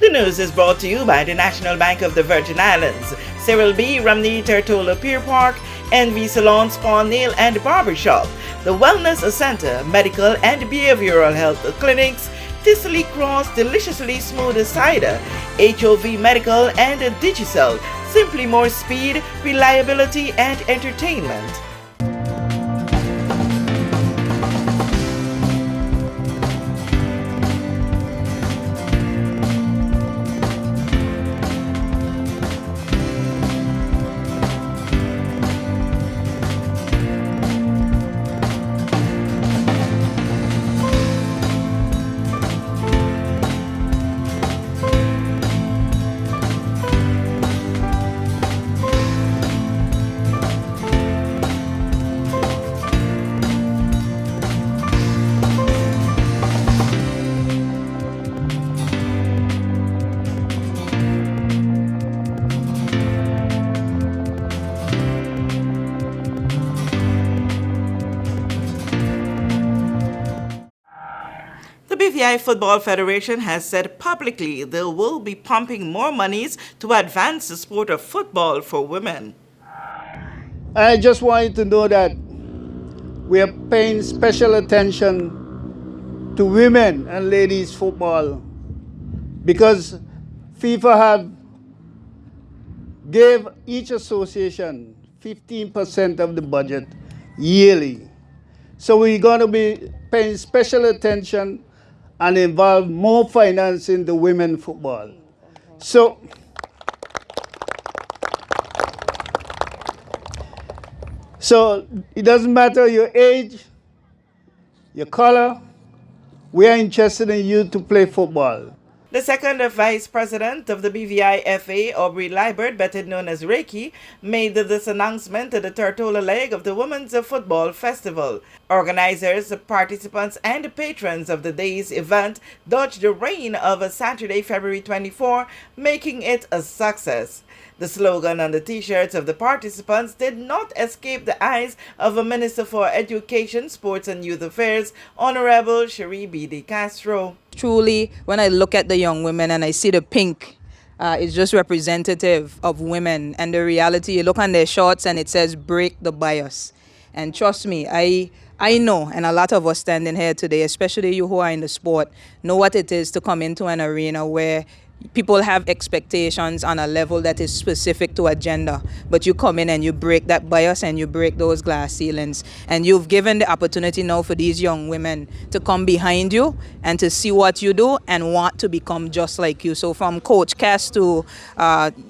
The news is brought to you by the National Bank of the Virgin Islands, Cyril B. Ramney Tertola Pier Park, NV Salon Spa Nail and Barbershop, the Wellness Center, Medical and Behavioral Health Clinics, Ticely Cross Deliciously Smooth Cider, HOV Medical and Digicel, simply more speed, reliability and entertainment. The BVI Football Federation has said publicly they will be pumping more monies to advance the sport of football for women. I just want you to know that we are paying special attention to women and ladies football because FIFA have gave each association 15% of the budget yearly. So we're going to be paying special attention and involve more finance in the women football. So it doesn't matter your age, your color, we are interested in you to play football. The second vice president of the BVIFA, Aubrey Liebert, better known as Reiki, made this announcement at the Tertola leg of the Women's Football Festival. Organizers, participants, and patrons of the day's event dodged the rain of Saturday, February 24, making it a success. The slogan on the t-shirts of the participants did not escape the eyes of a Minister for Education, Sports and Youth Affairs, Honorable Cherie B. De Castro. Truly, when I look at the young women and I see the pink, it's just representative of women. And the reality, you look on their shorts and it says, break the bias. And trust me, I know, and a lot of us standing here today, especially you who are in the sport, know what it is to come into an arena where people have expectations on a level that is specific to a gender, but you come in and you break that bias and you break those glass ceilings, and you've given the opportunity now for these young women to come behind you and to see what you do and want to become just like you. So from Coach Cass to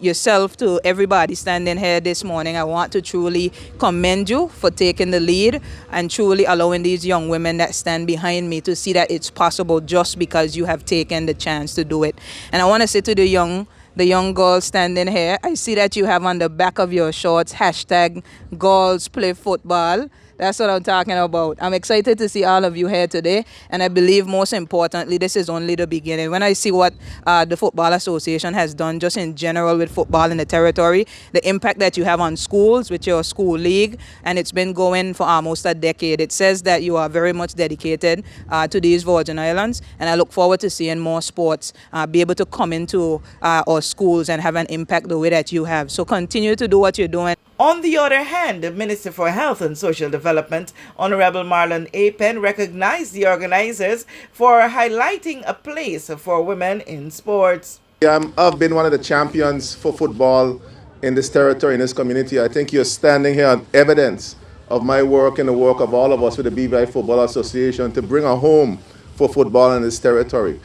yourself to everybody standing here this morning, I want to truly commend you for taking the lead and truly allowing these young women that stand behind me to see that it's possible just because you have taken the chance to do it. And I want to say to the young girls standing here, I see that you have on the back of your shorts hashtag girls play football. That's what I'm talking about. I'm excited to see all of you here today, and I believe most importantly, this is only the beginning. When I see what the Football Association has done just in general with football in the territory, the impact that you have on schools with your school league, and it's been going for almost a decade, it says that you are very much dedicated to these Virgin Islands, and I look forward to seeing more sports be able to come into our schools and have an impact the way that you have. So continue to do what you're doing. On the other hand, the Minister for Health and Social Development, Honorable Marlon A. Penn, recognized the organizers for highlighting a place for women in sports. I've been one of the champions for football in this territory, in this community. I think you're standing here on evidence of my work and the work of all of us with the BVI Football Association to bring a home for football in this territory.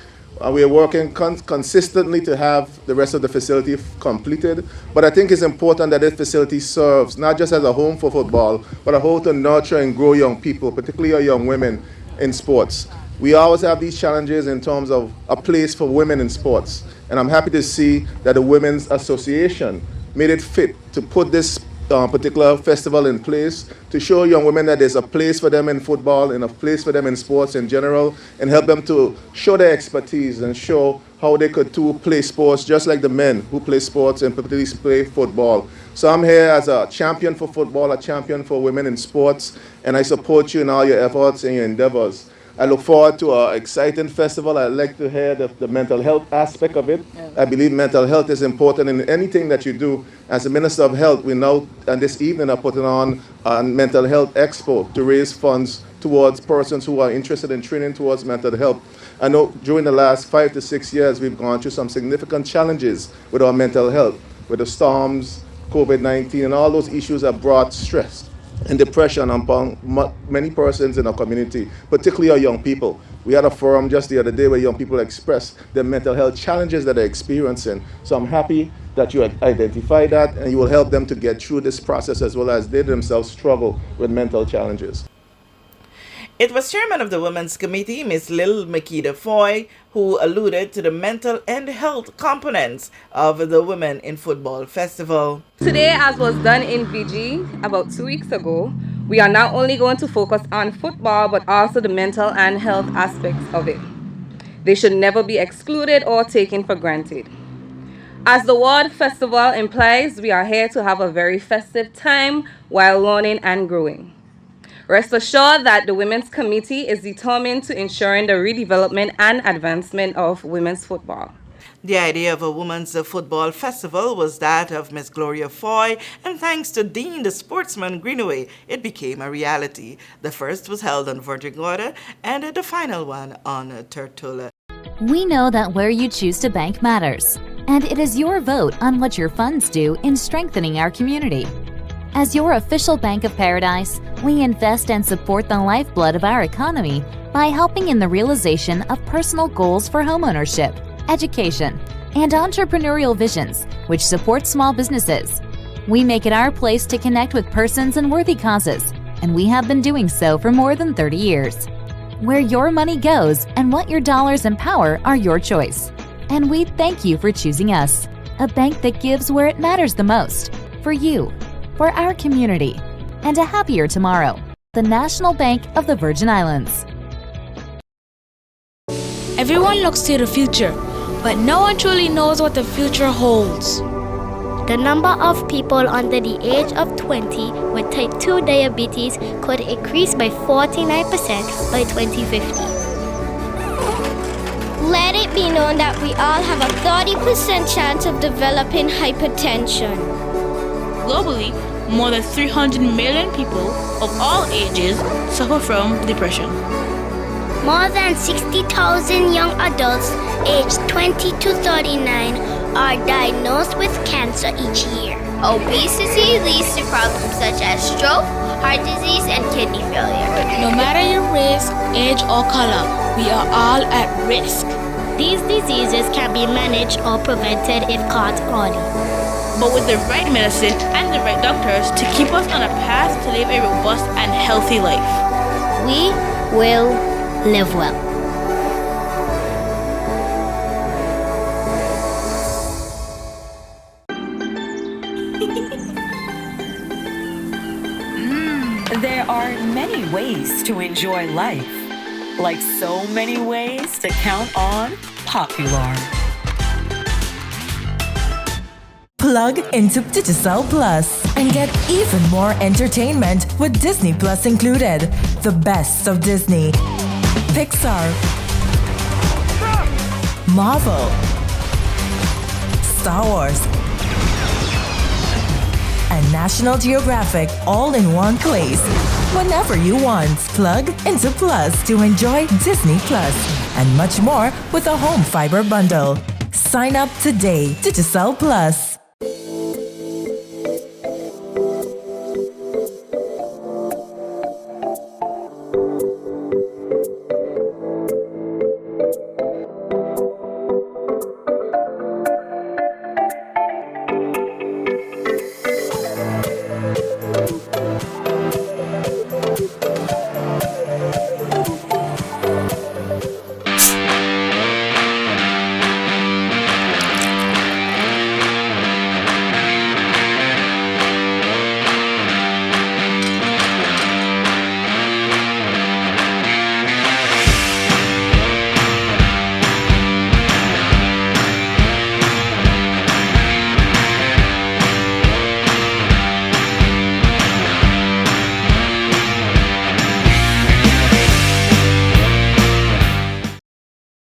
We are working consistently to have the rest of the facility completed, but I think it's important that this facility serves not just as a home for football, but a home to nurture and grow young people, particularly our young women in sports. We always have these challenges in terms of a place for women in sports, and I'm happy to see that the Women's Association made it fit to put this particular festival in place to show young women that there's a place for them in football and a place for them in sports in general, and help them to show their expertise and show how they could too play sports just like the men who play sports and particularly play football. So I'm here as a champion for football, a champion for women in sports, and I support you in all your efforts and your endeavors. I look forward to an exciting festival. I'd like to hear the mental health aspect of it. I believe mental health is important in anything that you do. As the Minister of Health, we now, and this evening, are putting on a mental health expo to raise funds towards persons who are interested in training towards mental health. I know during the last 5 to 6 years, we've gone through some significant challenges with our mental health, with the storms, COVID-19, and all those issues have brought stress and depression upon many persons in our community, particularly our young people. We had a forum just the other day where young people expressed their mental health challenges that they're experiencing. So I'm happy that you identify that and you will help them to get through this process as well as they themselves struggle with mental challenges. It was Chairman of the Women's Committee, Ms. Lil Makeda Foy, who alluded to the mental and health components of the Women in Football Festival. Today, as was done in VG about 2 weeks ago, we are not only going to focus on football, but also the mental and health aspects of it. They should never be excluded or taken for granted. As the word festival implies, we are here to have a very festive time while learning and growing. Rest assured that the Women's Committee is determined to ensuring the redevelopment and advancement of women's football. The idea of a women's football festival was that of Ms. Gloria Foy, and thanks to Dean the Sportsman Greenaway, it became a reality. The first was held on Virgin Gorda and the final one on Tortola. We know that where you choose to bank matters, and it is your vote on what your funds do in strengthening our community. As your official Bank of Paradise, we invest and support the lifeblood of our economy by helping in the realization of personal goals for homeownership, education, and entrepreneurial visions, which support small businesses. We make it our place to connect with persons and worthy causes, and we have been doing so for more than 30 years. Where your money goes and what your dollars empower are your choice. And we thank you for choosing us, a bank that gives where it matters the most, for you, for our community, and a happier tomorrow. The National Bank of the Virgin Islands. Everyone looks to the future, but no one truly knows what the future holds. The number of people under the age of 20 with type 2 diabetes could increase by 49% by 2050. Let it be known that we all have a 30% chance of developing hypertension. Globally, more than 300 million people of all ages suffer from depression. More than 60,000 young adults aged 20 to 39 are diagnosed with cancer each year. Obesity leads to problems such as stroke, heart disease, and kidney failure. No matter your race, age, or color, we are all at risk. These diseases can be managed or prevented if caught early. But with the right medicine and the right doctors to keep us on a path to live a robust and healthy life, we will live well. There are many ways to enjoy life, like so many ways to count on Popular. Plug into Digicel Plus and get even more entertainment with Disney Plus included. The best of Disney, Pixar, Marvel, Star Wars, and National Geographic all in one place. Whenever you want, plug into Plus to enjoy Disney Plus and much more with a home fiber bundle. Sign up today. Digicel Plus.